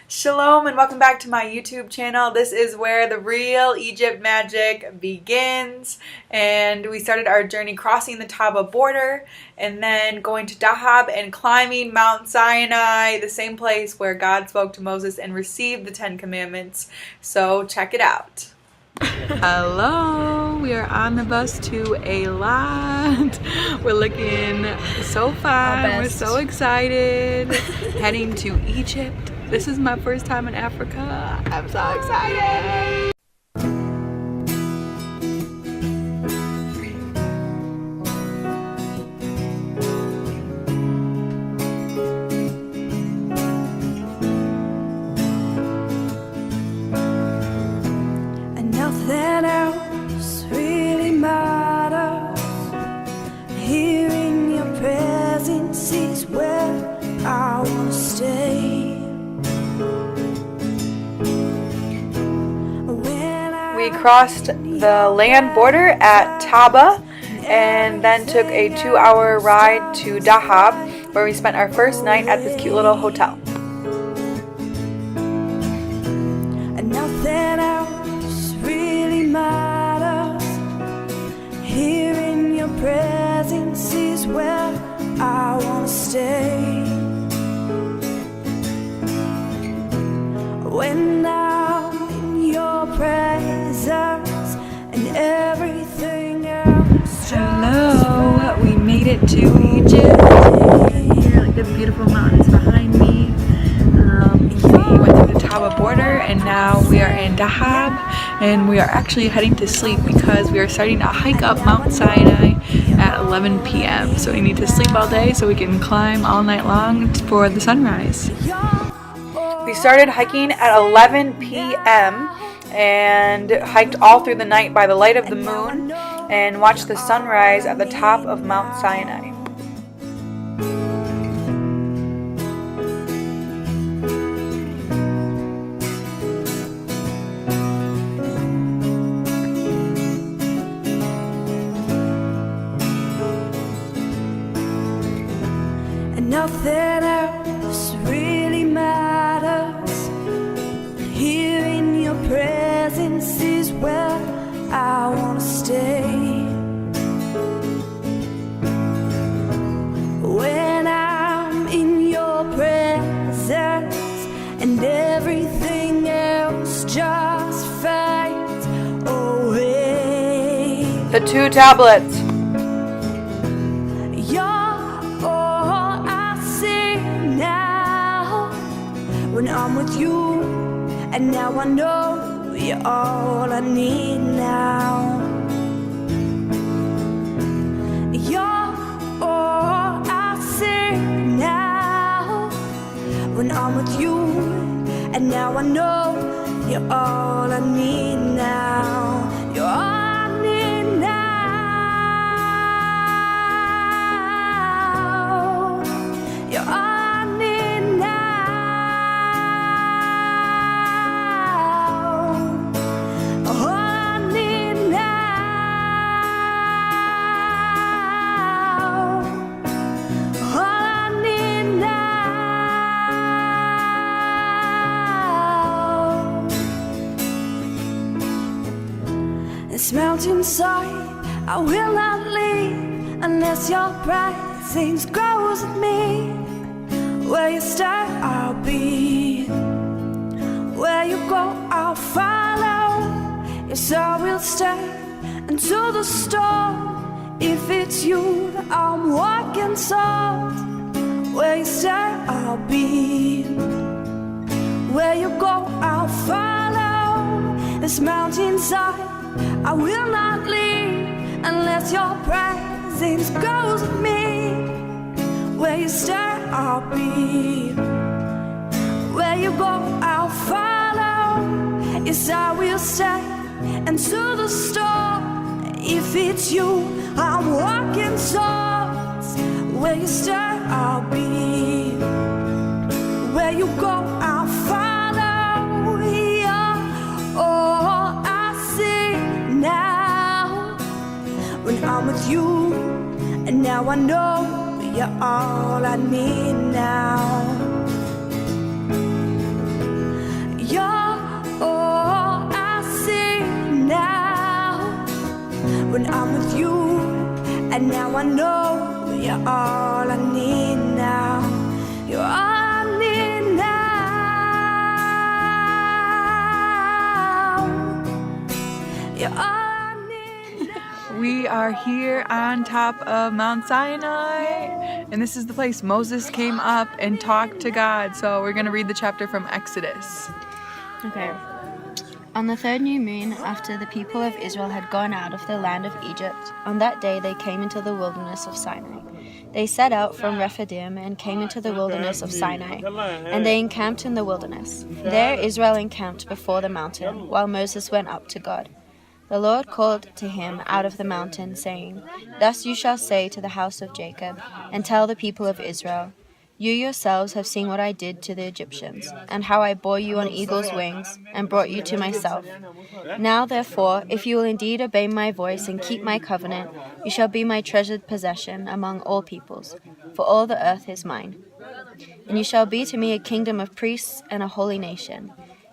Shalom and welcome back to my YouTube channel. This is where the real Egypt magic begins. And we started our journey crossing the Taba border and then going to Dahab and climbing Mount Sinai, the same place where God spoke to Moses and received the 10 Commandments. So check it out. Hello, we are on the bus to Eilat. We're looking so fun. We're so excited. Heading to Egypt. This is my first time in Africa. I'm so excited. Nothing else really matters. Here in your presence is where I want to stay. We crossed the land border at Taba and then took a 2-hour ride to Dahab, where we spent our first night at this cute little hotel. And nothing else really matters. Here in your presence is where I want to stay. When I'm in your presence and everything else. Hello, we made it to Egypt. Here, like the beautiful mountains behind me. We went through the Taba border and now we are in Dahab, and we are actually heading to sleep because we are starting to hike up Mount Sinai at 11 p.m. So we need to sleep all day so we can climb all night long for the sunrise. We started hiking at 11 p.m. and hiked all through the night by the light of the moon and watched the sunrise at the top of Mount Sinai. And nothing else really matters. Here in your presence is where I want to stay. When I'm in your presence and everything else just fades away. The 2 tablets. You're all I see now when I'm with you, and now I know you're all I need now. You're all I see now when I'm with you, and now I know you're all I need now. You're all I need now. You're all I need now. All I need now. All I need now. This mountainside I will not leave unless your presence grows with me. Where you start, I'll be. Where you go, I'll follow. Yes, I will stay until the storm. If it's you that I'm walking towards, where you start, I'll be. Where you go, I'll follow. This mountainside I will not leave unless your presence goes with me. Where you start, I'll be. Where you go, I'll follow. Yes, I will stay until the storm. If it's you I'm walking towards, where you start, I'll be. Where you go, I'll follow. You're all I see now when I'm with you, and now I know you're all I need now. And now I know you're all I need now. You're all I need now. You're all I need now. We are here on top of Mount Sinai, and this is the place Moses came up and talked to God. So we're going to read the chapter from Exodus. Okay. On the third new moon, after the people of Israel had gone out of the land of Egypt, on that day they came into the wilderness of Sinai. They set out from Rephidim and came into the wilderness of Sinai, and they encamped in the wilderness. There Israel encamped before the mountain, while Moses went up to God. The Lord called to him out of the mountain, saying, Thus you shall say to the house of Jacob, and tell the people of Israel, You yourselves have seen what I did to the Egyptians, and how I bore you on eagle's wings, and brought you to myself. Now therefore, if you will indeed obey my voice and keep my covenant, you shall be my treasured possession among all peoples, for all the earth is mine. And you shall be to me a kingdom of priests and a holy nation.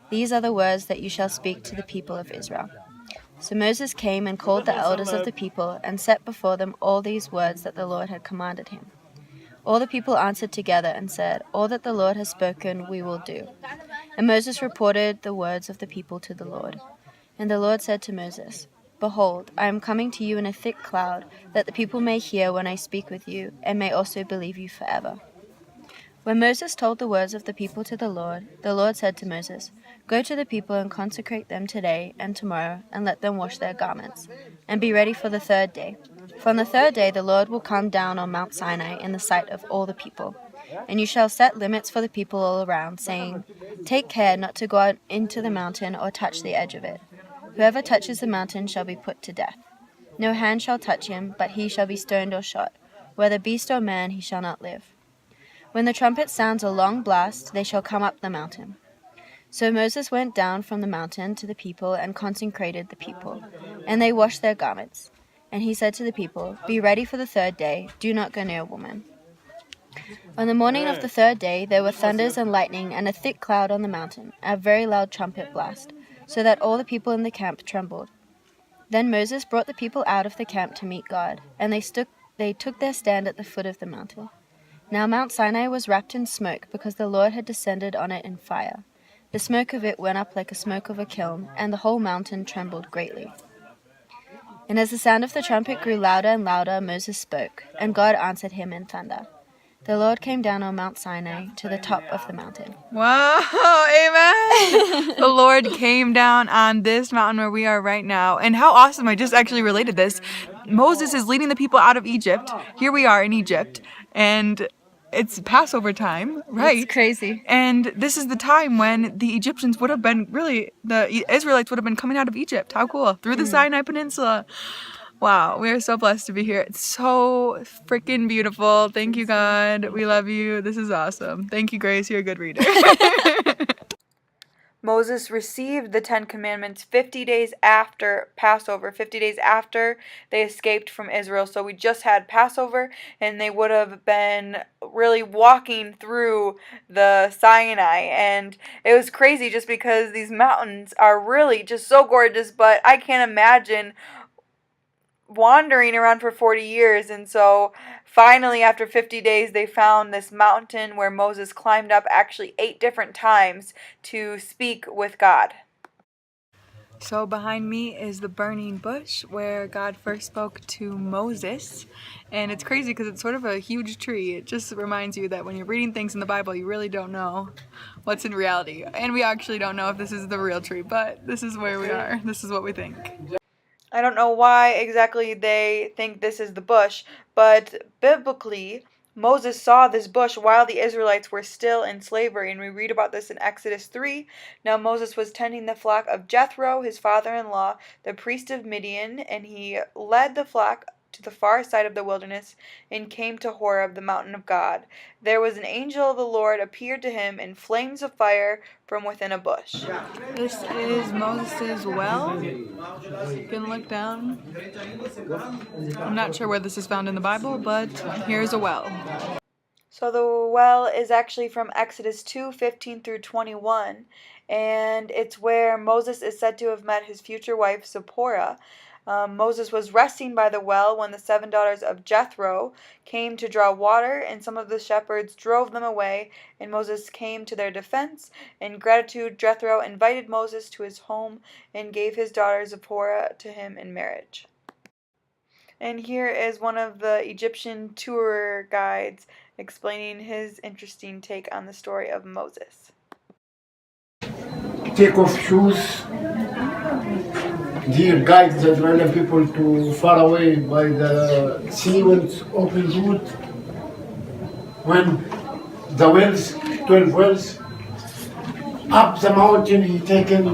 These are the words that you shall speak to the people of Israel. So Moses came and called the elders of the people, and set before them all these words that the Lord had commanded him. All the people answered together and said, All that the Lord has spoken we will do. And Moses reported the words of the people to the Lord. And the Lord said to Moses, Behold, I am coming to you in a thick cloud, that the people may hear when I speak with you, and may also believe you forever. When Moses told the words of the people to the Lord said to Moses, Go to the people and consecrate them today and tomorrow, and let them wash their garments, and be ready for the third day. For on the third day the Lord will come down on Mount Sinai in the sight of all the people. And you shall set limits for the people all around, saying, Take care not to go out into the mountain or touch the edge of it. Whoever touches the mountain shall be put to death. No hand shall touch him, but he shall be stoned or shot. Whether beast or man, he shall not live. When the trumpet sounds a long blast, they shall come up the mountain. So Moses went down from the mountain to the people and consecrated the people, and they washed their garments. And he said to the people, Be ready for the third day, do not go near a woman. On the morning of the third day there were thunders and lightning and a thick cloud on the mountain, a very loud trumpet blast, so that all the people in the camp trembled. Then Moses brought the people out of the camp to meet God, and they took their stand at the foot of the mountain. Now Mount Sinai was wrapped in smoke, because the Lord had descended on it in fire. The smoke of it went up like the smoke of a kiln, and the whole mountain trembled greatly. And as the sound of the trumpet grew louder and louder, Moses spoke, and God answered him in thunder. The Lord came down on Mount Sinai to the top of the mountain. Wow, amen. The Lord came down on this mountain where we are right now. And how awesome, I just actually related this. Moses is leading the people out of Egypt. Here we are in Egypt, and it's Passover time, right? It's crazy. And this is the time when the Egyptians would have been, the Israelites would have been coming out of Egypt. How cool. Through the Sinai Peninsula. Wow, we are so blessed to be here. It's so freaking beautiful. Thank you, God. We love you. This is awesome. Thank you, Grace. You're a good reader. Moses received the 10 Commandments 50 days after Passover, 50 days after they escaped from Israel. So we just had Passover, and they would have been really walking through the Sinai. And it was crazy just because these mountains are really just so gorgeous, but I can't imagine wandering around for 40 years. And so finally, after 50 days, they found this mountain where Moses climbed up actually 8 different times to speak with God. So behind me is the burning bush where God first spoke to Moses. And it's crazy because it's sort of a huge tree. It just reminds you that when you're reading things in the Bible, you really don't know what's in reality. And we actually don't know if this is the real tree, but this is where we are. This is what we think. I don't know why exactly they think this is the bush, but biblically, Moses saw this bush while the Israelites were still in slavery, and we read about this in Exodus 3. Now Moses was tending the flock of Jethro, his father-in-law, the priest of Midian, and he led the flock to the far side of the wilderness and came to Horeb, the mountain of God. There was an angel of the Lord appeared to him in flames of fire from within a bush. This is Moses' well. You can look down. I'm not sure where this is found in the Bible, but here's a well. So the well is actually from Exodus 2:15 through 21, and it's where Moses is said to have met his future wife Zipporah. Moses was resting by the well when the 7 daughters of Jethro came to draw water, and some of the shepherds drove them away, and Moses came to their defense. In gratitude, Jethro invited Moses to his home and gave his daughter Zipporah to him in marriage. And here is one of the Egyptian tour guides explaining his interesting take on the story of Moses. Take off shoes. Dear guide the Israeli people to far away by the sea when it's open road. When the wells, 12 wells, up the mountain he taken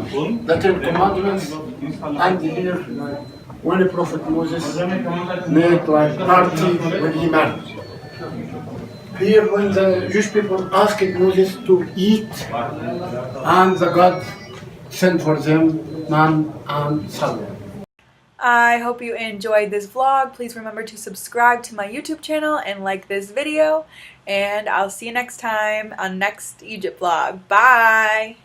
the 10 commandments, and here when the prophet Moses made like party when he married. Here when the Jewish people asked Moses to eat, and the God sent for them man and Shalom. I hope you enjoyed this vlog. Please remember to subscribe to my YouTube channel and like this video. And I'll see you next time on next Egypt vlog. Bye!